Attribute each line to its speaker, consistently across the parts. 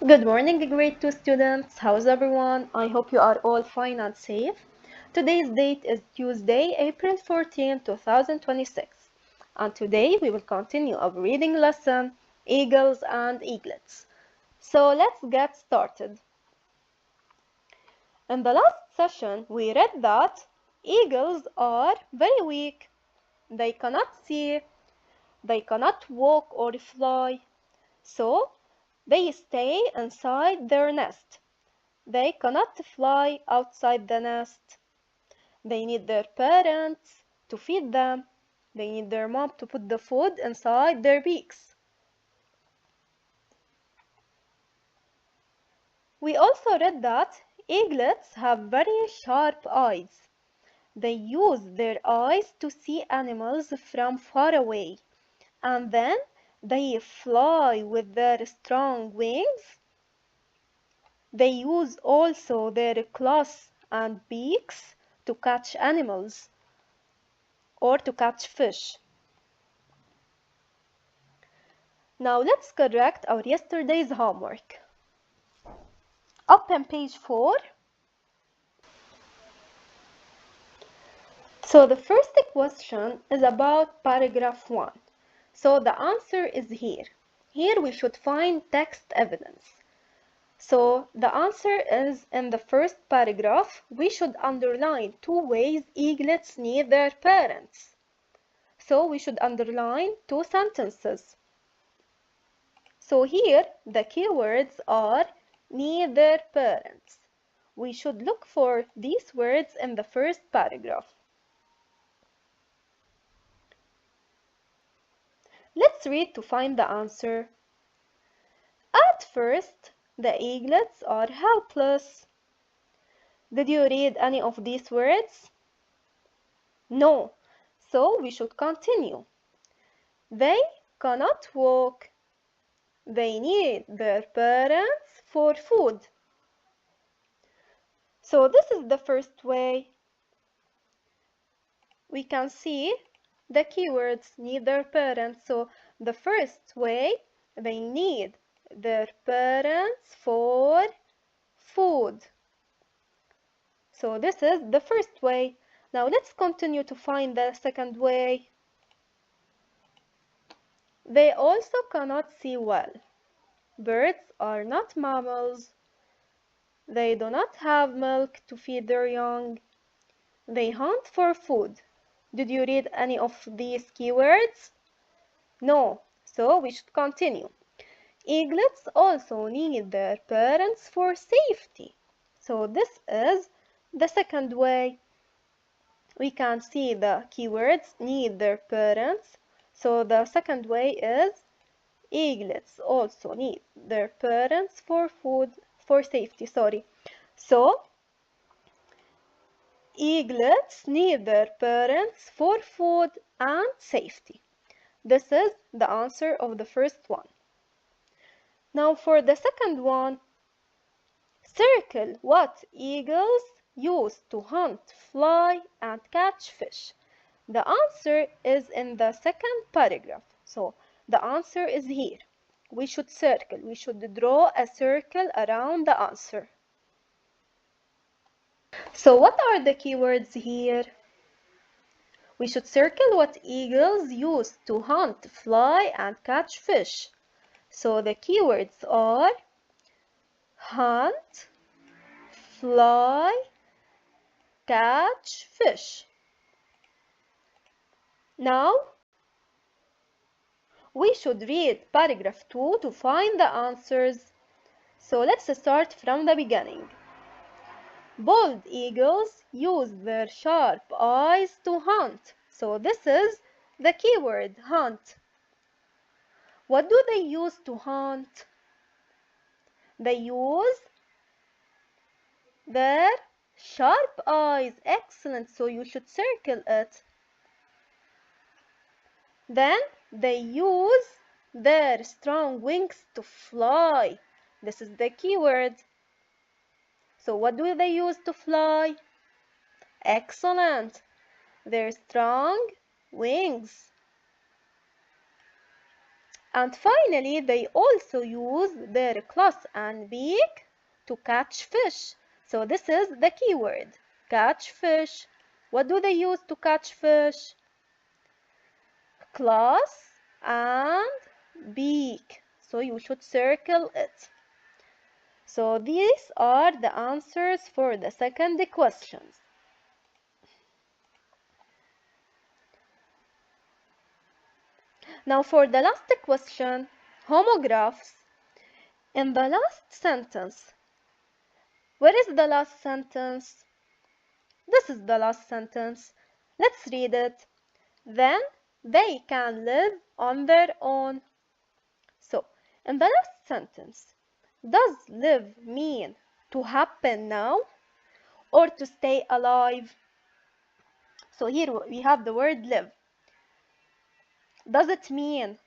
Speaker 1: Good morning, grade 2 students. How's everyone? I hope you are all fine and safe. Today's date is Tuesday, April 14, 2026. And today we will continue our reading lesson, Eagles and Eaglets. So let's get started. In the last session, we read that eagles are very weak. They cannot see, they cannot walk or fly, so they stay inside their nest. They cannot fly outside the nest. They need their parents to feed them. They need their mom to put the food inside their beaks. We also read that eaglets have very sharp eyes. They use their eyes to see animals from far away, and then they fly with their strong wings. They use also their claws and beaks to catch animals or to catch fish. Now let's correct our yesterday's homework. Up on page 4. So the first question is about paragraph 1. So the answer is here. Here we should find text evidence. So the answer is in the first paragraph. We should underline 2 ways eaglets need their parents. So we should underline 2 sentences. So here the keywords are need their parents. We should look for these words in the first paragraph. Let's read to find the answer. At first, the eaglets are helpless. Did you read any of these words? No, so we should continue. They cannot walk. They need their parents for food. So this is the first way. We can see the keywords need their parents. So the first way, they need their parents for food. So this is the first way. Now let's continue to find the second way. They also cannot see well. Birds are not mammals. They do not have milk to feed their young. They hunt for food. Did you read any of these keywords? No, so we should continue. Eaglets also need their parents for safety. So this is the second way. We can see the keywords need their parents. So the second way is eaglets also need their parents for food, for safety, sorry. So eaglets need their parents for food and safety. This is the answer of the first one. Now for the second one, circle what eagles use to hunt, fly, and catch fish. The answer is in the second paragraph. So the answer is here. We should circle. We should draw a circle around the answer. So what are the keywords here? We should circle what eagles use to hunt, fly, and catch fish. So the keywords are hunt, fly, catch fish. Now we should read paragraph 2 to find the answers. So let's start from the beginning. Bald eagles use their sharp eyes to hunt. So this is the keyword hunt. What do they use to hunt? They use their sharp eyes. Excellent. So you should circle it. Then they use their strong wings to fly. This is the keyword. So what do they use to fly? Excellent. Their strong wings. And finally, they also use their claws and beak to catch fish. So this is the keyword, catch fish. What do they use to catch fish? Claws and beak. So you should circle it. So these are the answers for the second question. Now for the last question, homographs. In the last sentence, where is the last sentence? This is the last sentence. Let's read it. Then they can live on their own. So, in the last sentence, does live mean to happen now or to stay alive? So here we have the word live. Does it mean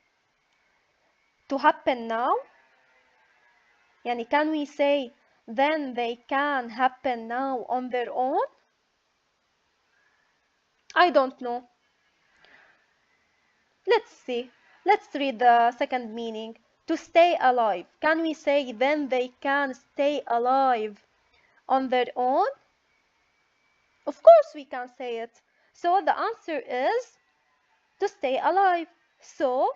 Speaker 1: to happen now? Yani can we say then they can happen now on their own? I don't know. Let's see. Let's read the second meaning. To stay alive. Can we say then they can stay alive on their own? Of course we can say it. So the answer is to stay alive. So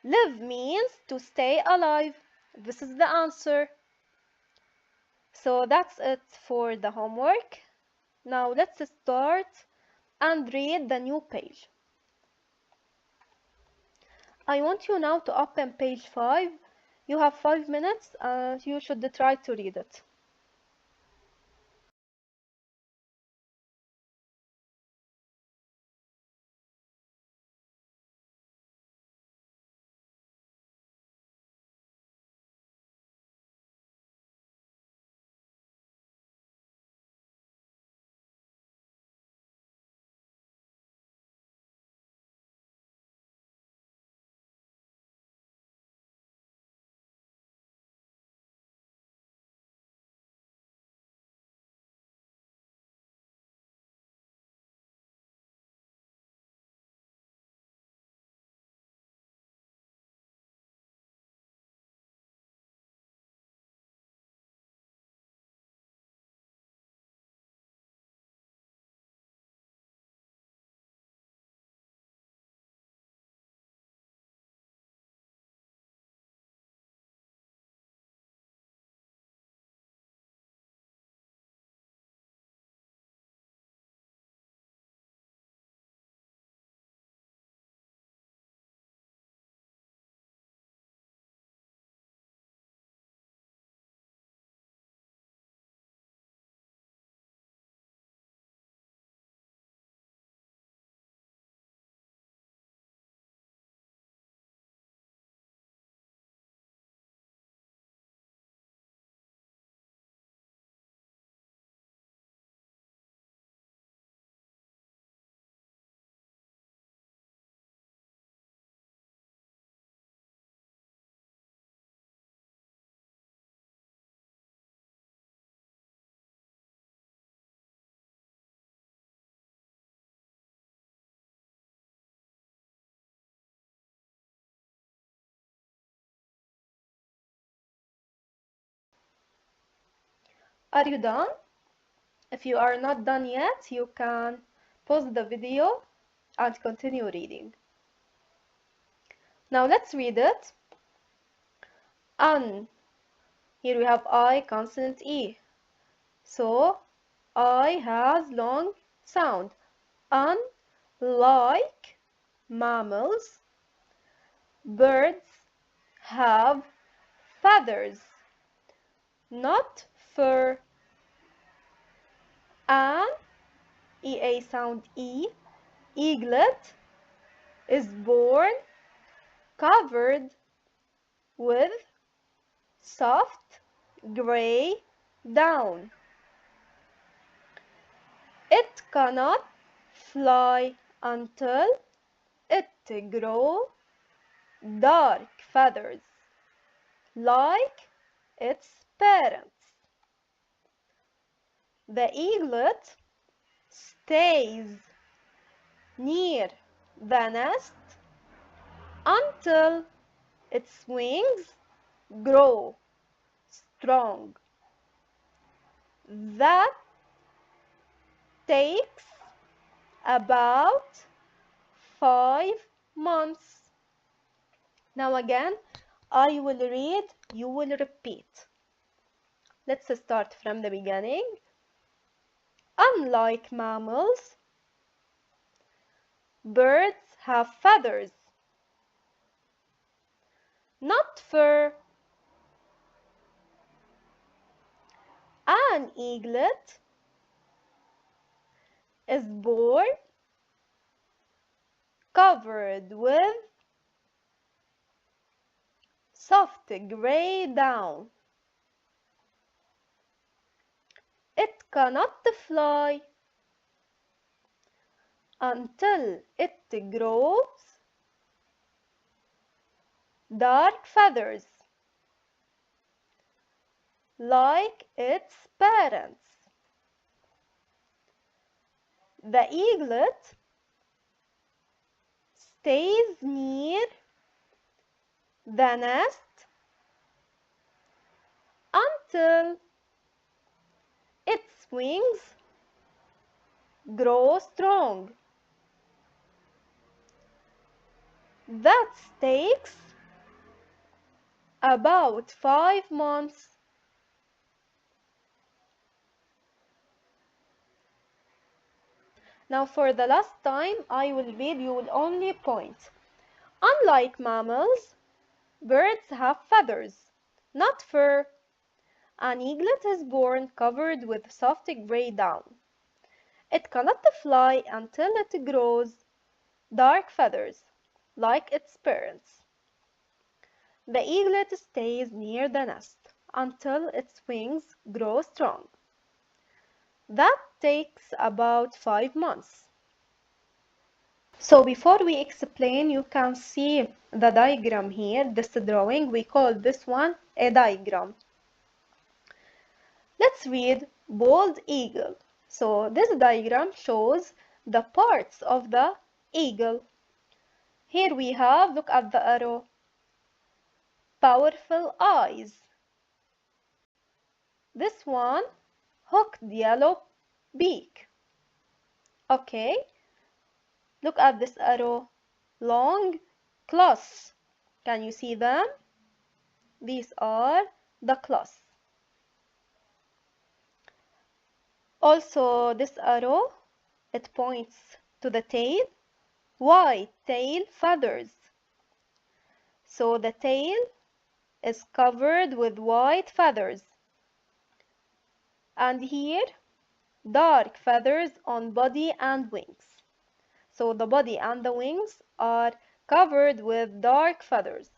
Speaker 1: live means to stay alive. This is the answer. So that's it for the homework. Now let's start and read the new page. I want you now to open page 5. You have 5 minutes and you should try to read it. Are you done? If you are not done yet, you can pause the video and continue reading. Now let's read it. An. Here we have I, consonant E. So I has long sound. Unlike mammals, birds have feathers, not fur. An EA sound E, eaglet is born covered with soft gray down. It cannot fly until it grows dark feathers like its parents. The eaglet stays near the nest until its wings grow strong. That takes about 5 months. Now again, I will read, you will repeat. Let's start from the beginning. Unlike mammals, birds have feathers, not fur. An eaglet is born covered with soft gray down. It cannot fly until it grows dark feathers like its parents. The eaglet stays near the nest until its wings grow strong. That takes about 5 months. Now for the last time, I will read, you will only point. Unlike mammals, birds have feathers, not fur. An eaglet is born covered with soft gray down. It cannot fly until it grows dark feathers, like its parents. The eaglet stays near the nest until its wings grow strong. That takes about 5 months. So before we explain, you can see the diagram here, this drawing. We call this one a diagram. Let's read bald eagle. So this diagram shows the parts of the eagle. Here we have, look at the arrow, powerful eyes. This one, hooked yellow beak. Okay, look at this arrow, long claws. Can you see them? These are the claws. Also, this arrow, it points to the tail, white tail feathers. So the tail is covered with white feathers. And here, dark feathers on body and wings. So the body and the wings are covered with dark feathers.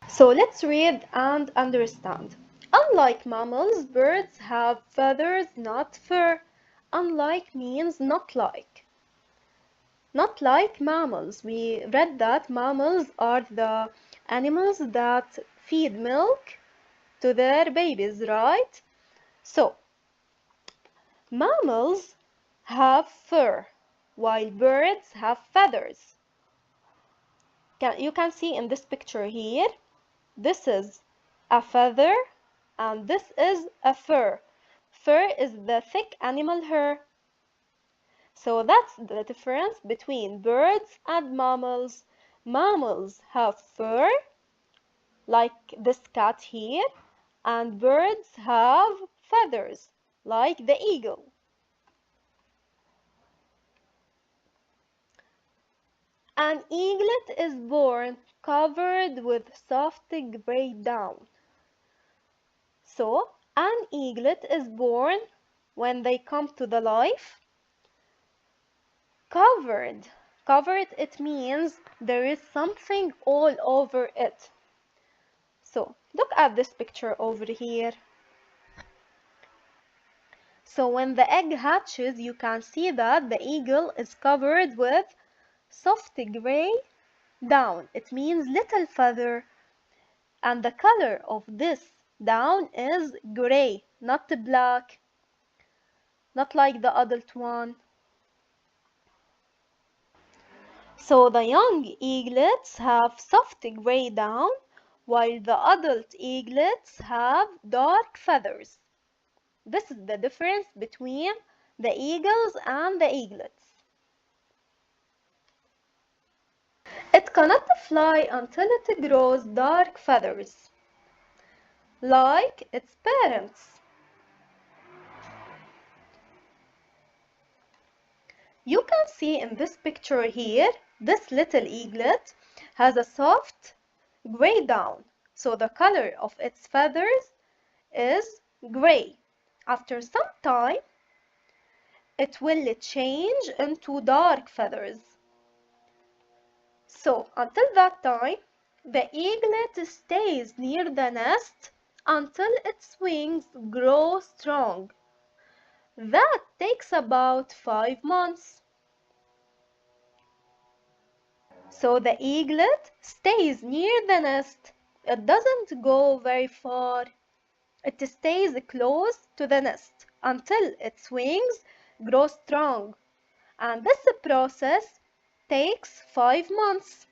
Speaker 1: So let's read and understand. Unlike mammals, birds have feathers, not fur. Unlike means not like. Not like mammals. We read that mammals are the animals that feed milk to their babies, right? So, mammals have fur, while birds have feathers. You can see in this picture here, this is a feather and this is a fur. Fur is the thick animal hair. So that's the difference between birds and mammals. Mammals have fur, like this cat here, and birds have feathers, like the eagle. An eaglet is born covered with soft gray down. So, an eaglet is born when they come to the life covered. Covered, it means there is something all over it. So, look at this picture over here. So, when the egg hatches, you can see that the eagle is covered with soft gray down. It means little feather. And the color of this down is gray, not black, not like the adult one. So the young eaglets have soft gray down, while the adult eaglets have dark feathers. This is the difference between the eagles and the eaglets. It cannot fly until it grows dark feathers, like its parents. You can see in this picture here, this little eaglet has a soft gray down, so the color of its feathers is gray. After some time, it will change into dark feathers. So until that time, the eaglet stays near the nest until its wings grow strong. That takes about 5 months. So the eaglet stays near the nest. It doesn't go very far. It stays close to the nest until its wings grow strong. And this process takes 5 months.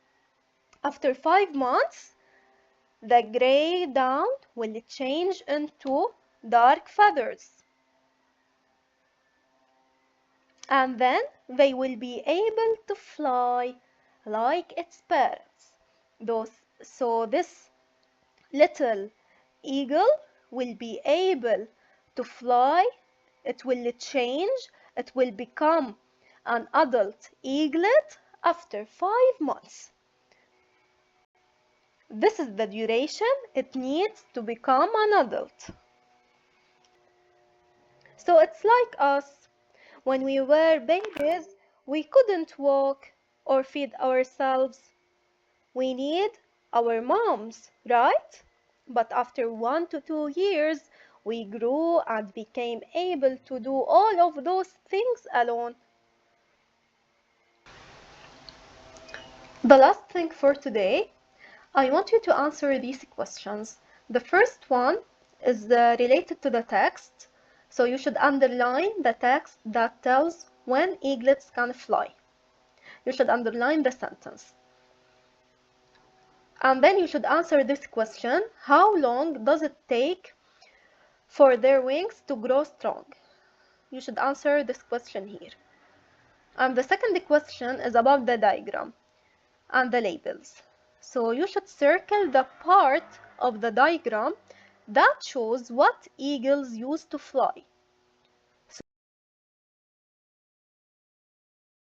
Speaker 1: After 5 months, the gray down will change into dark feathers. And then they will be able to fly like its parents. So this little eagle will be able to fly, it will change, it will become an adult eaglet after 5 months. This is the duration it needs to become an adult. So it's like us. When we were babies, we couldn't walk or feed ourselves. We need our moms, right? But after 1 to 2 years, we grew and became able to do all of those things alone. The last thing for today, I want you to answer these questions. The first one is related to the text, so you should underline the text that tells when eaglets can fly. You should underline the sentence. And then you should answer this question: how long does it take for their wings to grow strong? You should answer this question here. And the second question is about the diagram and the labels. So you should circle the part of the diagram that shows what eagles use to fly.